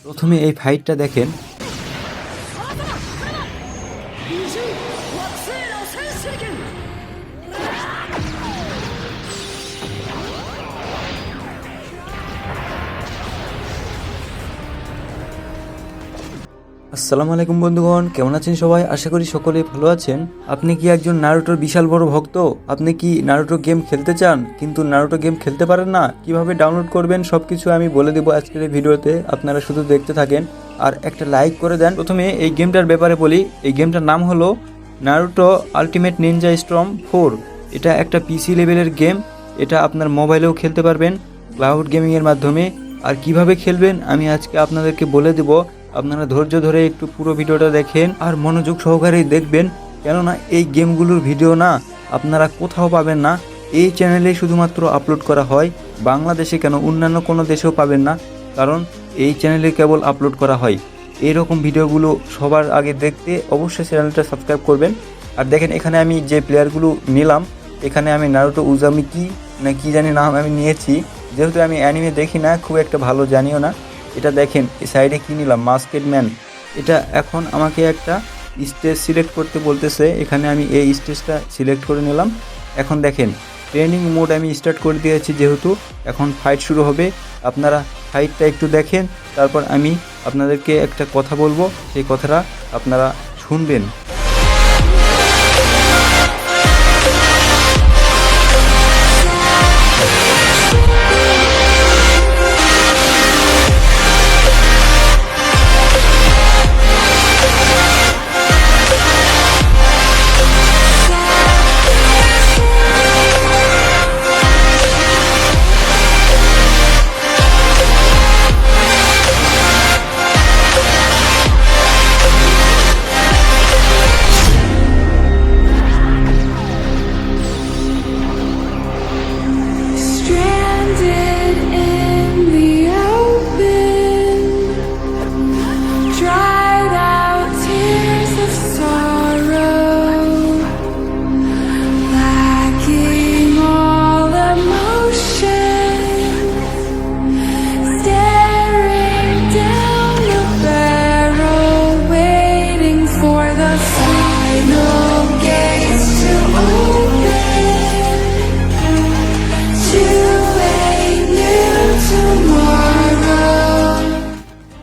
প্রথমে এই ফাইটটা দেখেন। আসসালামু আলাইকুম বন্ধুগণ, কেমন আছেন সবাই? আশা করি সকলেই ভালো আছেন। আপনি কি একজন নারুটোর বিশাল বড় ভক্ত? আপনি কি নারুটো গেম খেলতে চান কিন্তু নারুটো গেম খেলতে পারেন না? কিভাবে ডাউনলোড করবেন সবকিছু আমি বলে দেবো আজকের এই ভিডিওতে। আপনারা শুধু দেখতে থাকেন আর একটা লাইক করে দেন। প্রথমে এই গেমটার ব্যাপারে বলি। এই গেমটার নাম হলো নারুটো আল্টিমেট নিনজা স্টর্ম 4। এটা একটা পিসি লেভেলের গেম। এটা আপনার মোবাইলেও খেলতে পারবেন ক্লাউড গেমিংয়ের মাধ্যমে। আর কিভাবে খেলবেন আমি আজকে আপনাদেরকে বলে দেবো। আপনারা ধৈর্য ধরে একটু পুরো ভিডিওটা দেখেন আর মনোযোগ সহকারেই দেখবেন, কেননা এই গেমগুলোর ভিডিও না আপনারা কোথাও পাবেন না। এই চ্যানেলে শুধুমাত্র আপলোড করা হয়, বাংলাদেশে কেন অন্যান্য কোনো দেশেও পাবেন না, কারণ এই চ্যানেলে কেবল আপলোড করা হয়। এইরকম ভিডিওগুলো সবার আগে দেখতে অবশ্যই চ্যানেলটা সাবস্ক্রাইব করবেন। আর দেখেন এখানে আমি যে প্লেয়ারগুলো নিলাম, এখানে আমি নারুটো উজামিকি না কি জানি নাম আমি নিয়েছি। যেহেতু আমি অ্যানিমে দেখি না, খুব একটা ভালো জানিও না। এটা দেখেন এই সাইডে কী নিলাম, মাস্কেড ম্যান। এটা এখন আমাকে একটা স্টেজ সিলেক্ট করতে বলতেছে, এখানে আমি এই স্টেজটা সিলেক্ট করে নিলাম। এখন দেখেন ট্রেনিং মোড আমি স্টার্ট করে দিয়েছি, যেহেতু এখন ফাইট শুরু হবে। আপনারা ফাইটটা একটু দেখেন, তারপর আমি আপনাদেরকে একটা কথা বলবো, সেই কথাটা আপনারা শুনবেন।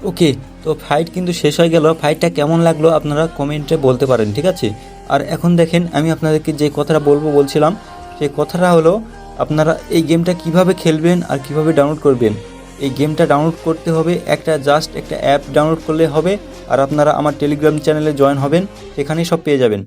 ওকে, তো ফাইট কিন্তু শেষ হয়ে গেল। ফাইটটা কেমন লাগলো আপনারা কমেন্টে বলতে পারেন, ঠিক আছে? আর এখন দেখেন আমি আপনাদেরকে যে কথাটা বলছিলাম, সেই কথাটা হলো আপনারা এই গেমটা কিভাবে খেলবেন আর কিভাবে ডাউনলোড করবেন। এই গেমটা ডাউনলোড করতে হবে, জাস্ট একটা অ্যাপ ডাউনলোড করলে হবে। আর আপনারা আমার টেলিগ্রাম চ্যানেলে জয়েন হবেন, সেখানেই সব পেয়ে যাবেন।